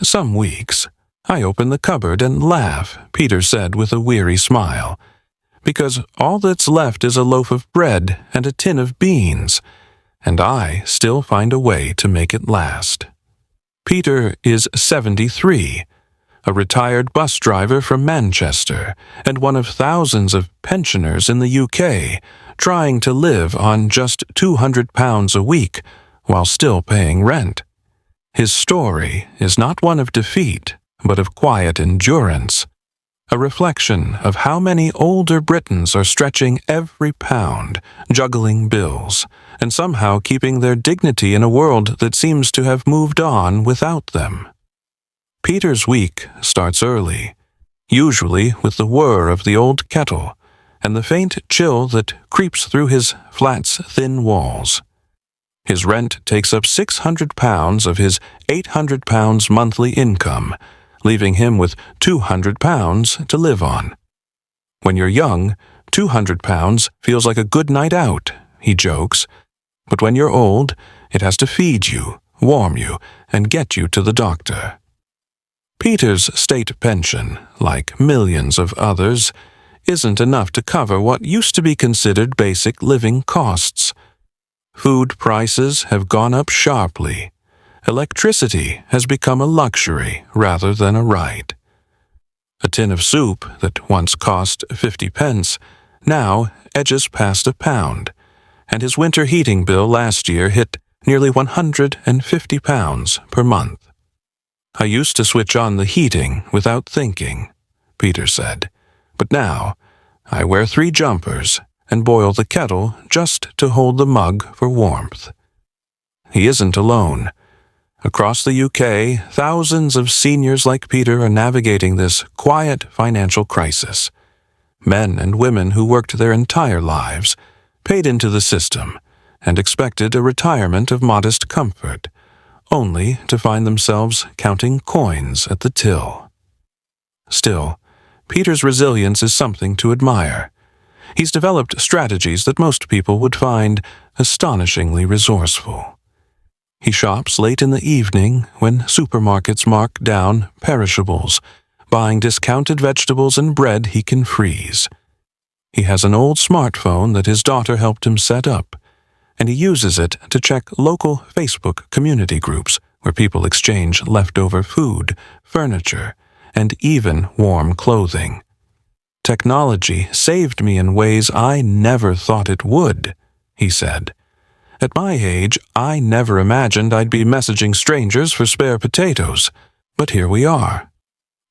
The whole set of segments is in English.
Some weeks, I open the cupboard and laugh, Peter said with a weary smile, because all that's left is a loaf of bread and a tin of beans, and I still find a way to make it last. Peter is 73, a retired bus driver from Manchester, and one of thousands of pensioners in the UK trying to live on just £200 a week while still paying rent. His story is not one of defeat, but of quiet endurance, a reflection of how many older Britons are stretching every pound, juggling bills, and somehow keeping their dignity in a world that seems to have moved on without them. Peter's week starts early, usually with the whir of the old kettle and the faint chill that creeps through his flat's thin walls. His rent takes up £600 of his £800 monthly income, leaving him with £200 to live on. When you're young, £200 feels like a good night out, he jokes, but when you're old, it has to feed you, warm you, and get you to the doctor. Peter's state pension, like millions of others, isn't enough to cover what used to be considered basic living costs. Food prices have gone up sharply. Electricity has become a luxury rather than a right. A tin of soup that once cost 50 pence now edges past £1, and his winter heating bill last year hit nearly £150 per month. I used to switch on the heating without thinking, Peter said, but now I wear 3 jumpers and boil the kettle just to hold the mug for warmth. He isn't alone. Across the UK, thousands of seniors like Peter are navigating this quiet financial crisis. Men and women who worked their entire lives, paid into the system, and expected a retirement of modest comfort, only to find themselves counting coins at the till. Still, Peter's resilience is something to admire. He's developed strategies that most people would find astonishingly resourceful. He shops late in the evening when supermarkets mark down perishables, buying discounted vegetables and bread he can freeze. He has an old smartphone that his daughter helped him set up, and he uses it to check local Facebook community groups where people exchange leftover food, furniture, and even warm clothing. Technology saved me in ways I never thought it would, he said. At my age, I never imagined I'd be messaging strangers for spare potatoes, but here we are.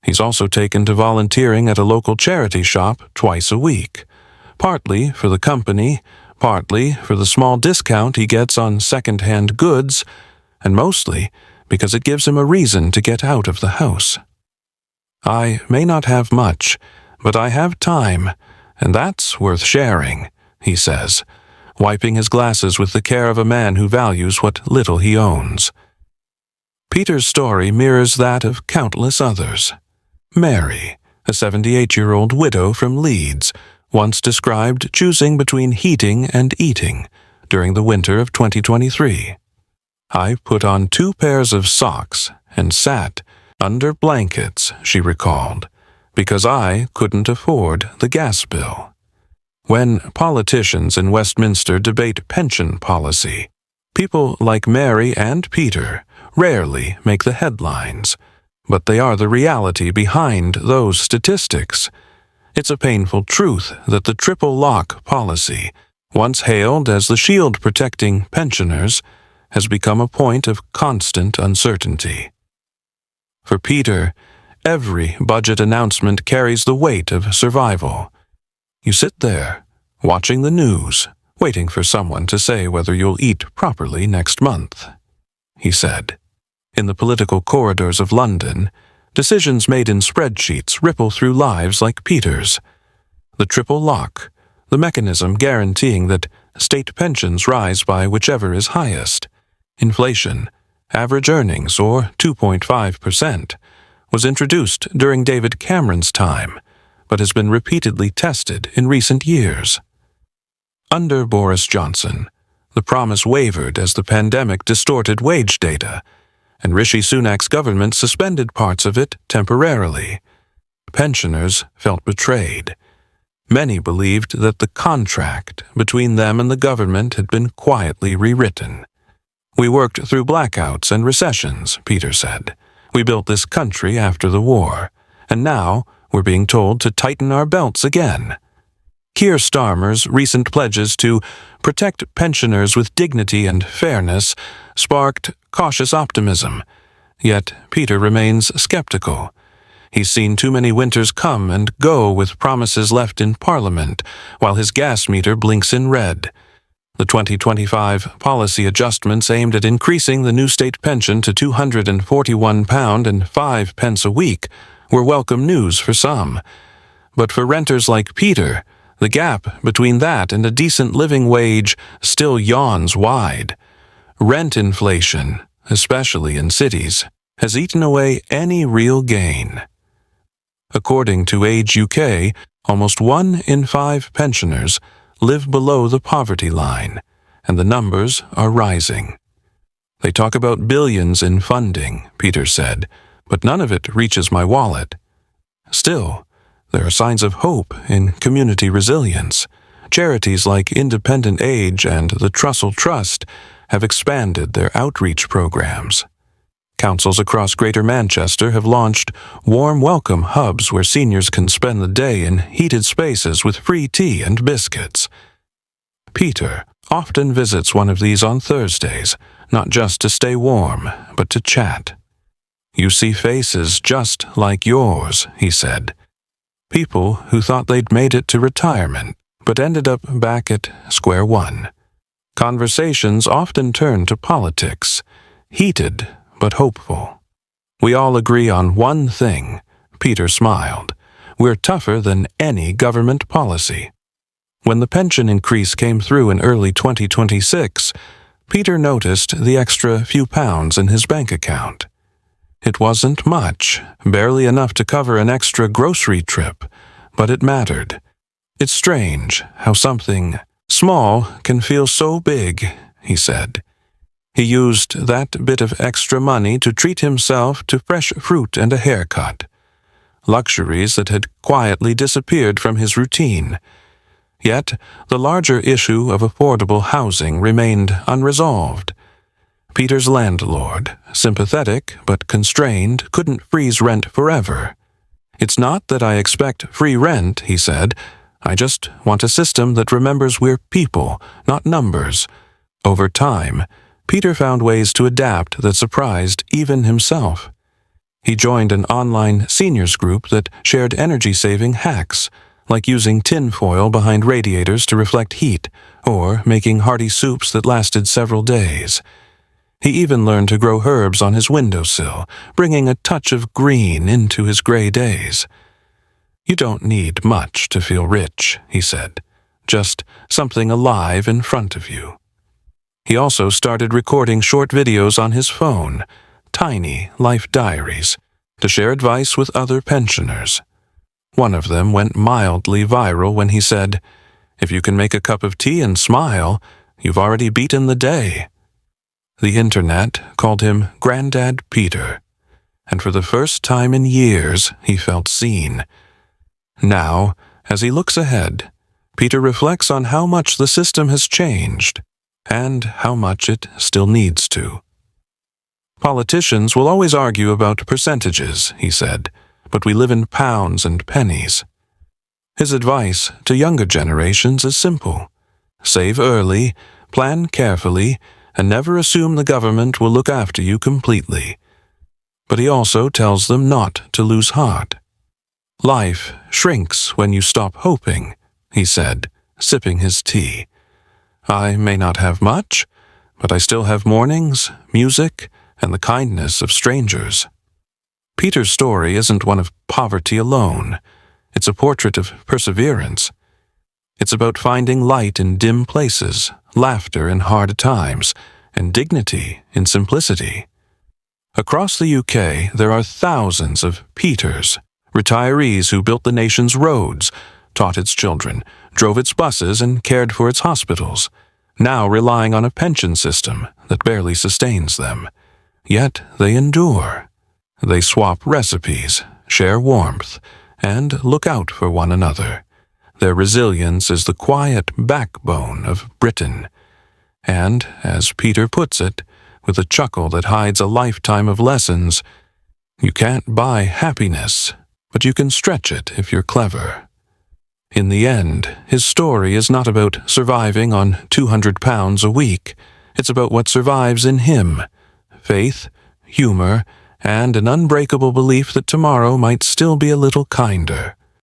He's also taken to volunteering at a local charity shop twice a week, partly for the company, partly for the small discount he gets on second-hand goods, and mostly because it gives him a reason to get out of the house. I may not have much, but I have time, and that's worth sharing, he says, wiping his glasses with the care of a man who values what little he owns. Peter's story mirrors that of countless others. Mary, a 78-year-old widow from Leeds, once described choosing between heating and eating during the winter of 2023. I put on 2 pairs of socks and sat under blankets, she recalled, because I couldn't afford the gas bill. When politicians in Westminster debate pension policy, people like Mary and Peter rarely make the headlines, but they are the reality behind those statistics. It's a painful truth that the triple lock policy, once hailed as the shield protecting pensioners, has become a point of constant uncertainty. For Peter, every budget announcement carries the weight of survival. You sit there, watching the news, waiting for someone to say whether you'll eat properly next month, he said. In the political corridors of London, decisions made in spreadsheets ripple through lives like Peter's. The triple lock, the mechanism guaranteeing that state pensions rise by whichever is highest, inflation, average earnings, or 2.5%, was introduced during David Cameron's time, but has been repeatedly tested in recent years. Under Boris Johnson, the promise wavered as the pandemic distorted wage data, and Rishi Sunak's government suspended parts of it temporarily. Pensioners felt betrayed. Many believed that the contract between them and the government had been quietly rewritten. "We worked through blackouts and recessions," Peter said. "We built this country after the war, and now we're being told to tighten our belts again." Keir Starmer's recent pledges to protect pensioners with dignity and fairness sparked cautious optimism. Yet Peter remains skeptical. He's seen too many winters come and go with promises left in Parliament, while his gas meter blinks in red. The 2025 policy adjustments aimed at increasing the new state pension to £241.05 a week were welcome news for some. But for renters like Peter, the gap between that and a decent living wage still yawns wide. Rent inflation, especially in cities, has eaten away any real gain. According to Age UK, almost 1 in 5 pensioners live below the poverty line, and the numbers are rising. "They talk about billions in funding," Peter said, "but none of it reaches my wallet." Still, there are signs of hope in community resilience. Charities like Independent Age and the Trussell Trust have expanded their outreach programs. Councils across Greater Manchester have launched warm welcome hubs where seniors can spend the day in heated spaces with free tea and biscuits. Peter often visits one of these on Thursdays, not just to stay warm, but to chat. "You see faces just like yours," he said. People who thought they'd made it to retirement, but ended up back at square one. Conversations often turn to politics, heated but hopeful. "We all agree on one thing," Peter smiled. "We're tougher than any government policy." When the pension increase came through in early 2026, Peter noticed the extra few pounds in his bank account. It wasn't much, barely enough to cover an extra grocery trip, but it mattered. "It's strange how something small can feel so big," he said. He used that bit of extra money to treat himself to fresh fruit and a haircut, luxuries that had quietly disappeared from his routine. Yet the larger issue of affordable housing remained unresolved. Peter's landlord, sympathetic but constrained, couldn't freeze rent forever. "It's not that I expect free rent," he said. "I just want a system that remembers we're people, not numbers." Over time, Peter found ways to adapt that surprised even himself. He joined an online seniors group that shared energy-saving hacks, like using tin foil behind radiators to reflect heat, or making hearty soups that lasted several days. He even learned to grow herbs on his windowsill, bringing a touch of green into his gray days. "You don't need much to feel rich," he said. "Just something alive in front of you." He also started recording short videos on his phone, tiny life diaries, to share advice with other pensioners. One of them went mildly viral when he said, "If you can make a cup of tea and smile, you've already beaten the day." The internet called him Grandad Peter, and for the first time in years he felt seen. Now, as he looks ahead, Peter reflects on how much the system has changed, and how much it still needs to. "Politicians will always argue about percentages," he said, "but we live in pounds and pennies." His advice to younger generations is simple. Save early, plan carefully, and never assume the government will look after you completely. But he also tells them not to lose heart. "Life shrinks when you stop hoping," he said, sipping his tea. "I may not have much, but I still have mornings, music, and the kindness of strangers." Peter's story isn't one of poverty alone. It's a portrait of perseverance. It's about finding light in dim places, laughter in hard times, and dignity in simplicity. Across the UK, there are thousands of Peters, retirees who built the nation's roads, taught its children, drove its buses, and cared for its hospitals, now relying on a pension system that barely sustains them. Yet they endure. They swap recipes, share warmth, and look out for one another. Their resilience is the quiet backbone of Britain. And, as Peter puts it, with a chuckle that hides a lifetime of lessons, you can't buy happiness, but you can stretch it if you're clever. In the end, his story is not about surviving on £200 a week. It's about what survives in him: faith, humor, and an unbreakable belief that tomorrow might still be a little kinder.